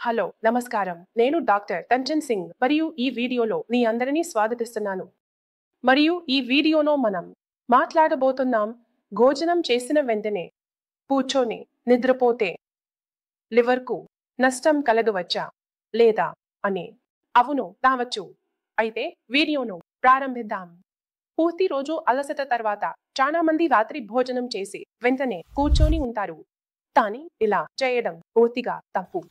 Hello, నమస్కారం. నేను doctor Kanchan Singh మరియు ఈ వీడియోలో మీ అందరినీ స్వాగతిస్తున్నాను. మరియు ఈ వీడియోలో మనం మాట్లాడబోతున్నాం భోజనం చేసిన వెంటనే కూర్చొని నిద్రపోతే లివర్కు నష్టం కలగవచ్చా లేదా అని. అవును, కావచ్చు. అయితే వీడియోను ప్రారంభిద్దాం. పూర్తి రోజు అలసట తర్వాత చాలా మంది రాత్రి భోజనం చేసి వెంటనే కూర్చొని ఉంటారు. కానీ ఇలా చేయడం పూర్తిగా తప్పు.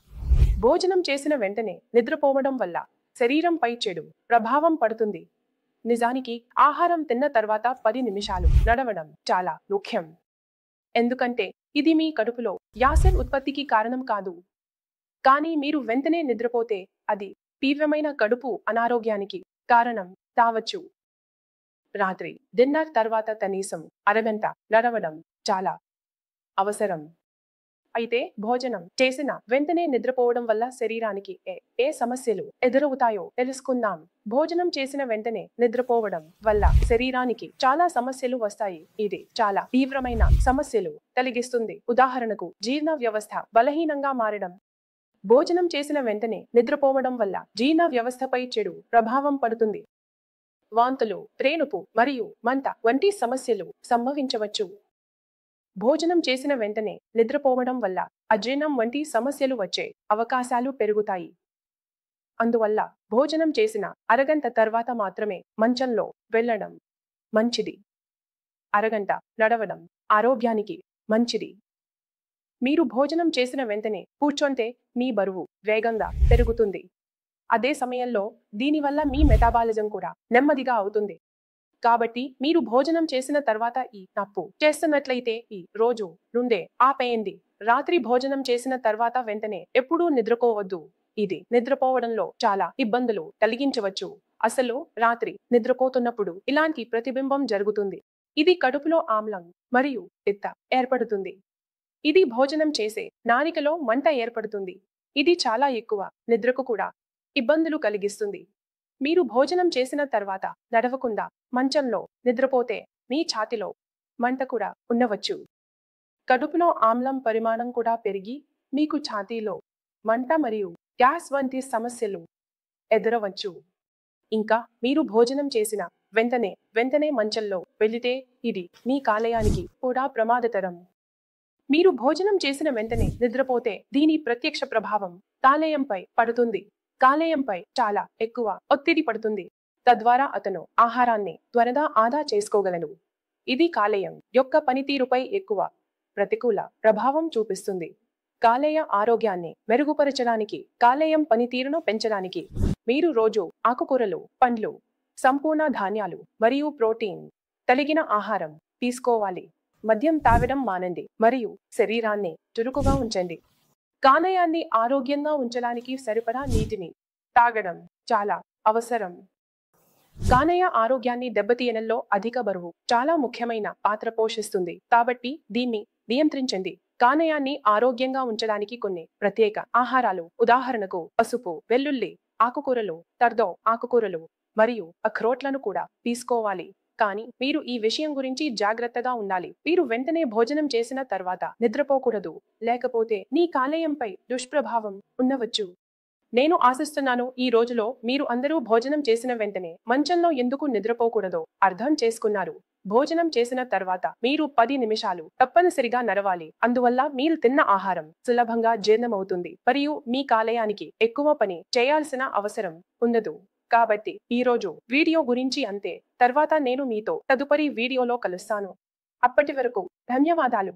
భోజనం చేసిన వెంటనే నిద్రపోవడం వల్ల శరీరంపై చెడు ప్రభావం పడుతుంది. నిజానికి ఆహారం తిన్న తర్వాత 10 నిమిషాలు నడవడం చాలా ముఖ్యం. ఎందుకంటే ఇది మీ కడుపులో యాసిడ్ ఉత్పత్తికి కారణం కాదు. కానీ మీరు వెంటనే నిద్రపోతే అది తీవ్రమైన కడుపు అనారోగ్యానికి కారణం కావచ్చు. రాత్రి డిన్నర్ తర్వాత కనీసం అరగంట నడవడం చాలా అవసరం. అయితే భోజనం చేసిన వెంటనే నిద్రపోవడం వల్ల శరీరానికి ఏ సమస్యలు ఎదురవుతాయో తెలుసుకుందాం. భోజనం చేసిన వెంటనే నిద్రపోవడం వల్ల శరీరానికి చాలా సమస్యలు వస్తాయి. ఇది చాలా తీవ్రమైన సమస్యలు కలిగిస్తుంది. ఉదాహరణకు జీర్ణ వ్యవస్థ బలహీనంగా మారడం. భోజనం చేసిన వెంటనే నిద్రపోవడం వల్ల జీర్ణ వ్యవస్థపై చెడు ప్రభావం పడుతుంది. వాంతులు, త్రేనుపు మరియు మంట వంటి సమస్యలు సంభవించవచ్చు. భోజనం చేసిన వెంటనే నిద్రపోవడం వల్ల అజీర్ణం వంటి సమస్యలు వచ్చే అవకాశాలు పెరుగుతాయి. అందువల్ల భోజనం చేసిన అరగంట తర్వాత మాత్రమే మంచంలో వెళ్ళడం మంచిది. అరగంట నడవడం ఆరోగ్యానికి మంచిది. మీరు భోజనం చేసిన వెంటనే కూర్చొంటే మీ బరువు వేగంగా పెరుగుతుంది. అదే సమయంలో దీనివల్ల మీ మెటాబాలిజం కూడా నెమ్మదిగా అవుతుంది. కాబట్టి మీరు భోజనం చేసిన తర్వాత ఈ తప్పు చేస్తున్నట్లయితే ఈ రోజు నుండే ఆపేయండి. రాత్రి భోజనం చేసిన తర్వాత వెంటనే ఎప్పుడూ నిద్రపోవద్దు. ఇది నిద్రపోవడంలో చాలా ఇబ్బందులు కలిగించవచ్చు. అసలు రాత్రి నిద్రపోతున్నప్పుడు ఇలాంటి ప్రతిబింబం జరుగుతుంది. ఇది కడుపులో ఆమ్లం మరియు పిత్త ఏర్పడుతుంది. ఇది భోజనం చేసే నాలికలో మంట ఏర్పడుతుంది. ఇది చాలా ఎక్కువ నిద్రకు కూడా ఇబ్బందులు కలిగిస్తుంది. మీరు భోజనం చేసిన తర్వాత నడవకుండా మంచంలో నిద్రపోతే మీ ఛాతీలో మంట కూడా ఉండవచ్చు. కడుపులో ఆమ్లం పరిమాణం కూడా పెరిగి మీకు ఛాతీలో మంట మరియు గ్యాస్ వంటి సమస్యలు ఎదురవచ్చు. ఇంకా మీరు భోజనం చేసిన వెంటనే మంచంలో వెళితే ఇది మీ కాలేయానికి కూడా ప్రమాదకరం. మీరు భోజనం చేసిన వెంటనే నిద్రపోతే దీని ప్రత్యక్ష ప్రభావం కాలేయంపై పడుతుంది. కాలేయంపై చాలా ఎక్కువ ఒత్తిడి పడుతుంది. తద్వారా అతను ఆహారాన్ని త్వరగా ఆదా చేసుకోగలను. ఇది కాలేయం యొక్క పనితీరుపై ఎక్కువ ప్రతికూల ప్రభావం చూపిస్తుంది. కాలేయ ఆరోగ్యాన్ని మెరుగుపరచడానికి, కాలేయం పనితీరును పెంచడానికి మీరు రోజు ఆకుకూరలు, పండ్లు, సంపూర్ణ ధాన్యాలు మరియు ప్రోటీన్ కలిగిన ఆహారం తీసుకోవాలి. మద్యం తాగడం మానండి మరియు శరీరాన్ని చురుకుగా ఉంచండి. కాలేయాన్ని ఆరోగ్యంగా ఉంచడానికి సరిపడా నీటిని తాగడం చాలా అవసరం. కాలేయ ఆరోగ్యాన్ని దెబ్బతీయడంలో అధిక బరువు చాలా ముఖ్యమైన పాత్ర పోషిస్తుంది. కాబట్టి దీన్ని నియంత్రించండి. కాలేయాన్ని ఆరోగ్యంగా ఉంచడానికి కొన్ని ప్రత్యేక ఆహారాలు, ఉదాహరణకు పసుపు, వెల్లుల్లి, ఆకుకూరలు, తర్దో ఆకుకూరలు మరియు అఖ్రోట్లను కూడా తీసుకోవాలి. కానీ మీరు ఈ విషయం గురించి జాగ్రత్తగా ఉండాలి. మీరు వెంటనే భోజనం చేసిన తర్వాత నిద్రపోకూడదు, లేకపోతే నీ కాలేయంపై దుష్ప్రభావం ఉండవచ్చు. నేను ఆశిస్తున్నాను ఈ రోజులో మీరు అందరూ భోజనం చేసిన వెంటనే మంచంలో ఎందుకు నిద్రపోకూడదో అర్థం చేసుకున్నారు. భోజనం చేసిన తర్వాత మీరు 10 నిమిషాలు తప్పనిసరిగా నడవాలి. అందువల్ల మీరు తిన్న ఆహారం సులభంగా జీర్ణమవుతుంది మరియు మీ కాలేయానికి ఎక్కువ పని చేయాల్సిన అవసరం ఉండదు. కాబట్టి ఈరోజు వీడియో గురించి అంతే. తర్వాత నేను మీతో తదుపరి వీడియోలో కలుస్తాను. అప్పటి వరకు ధన్యవాదాలు.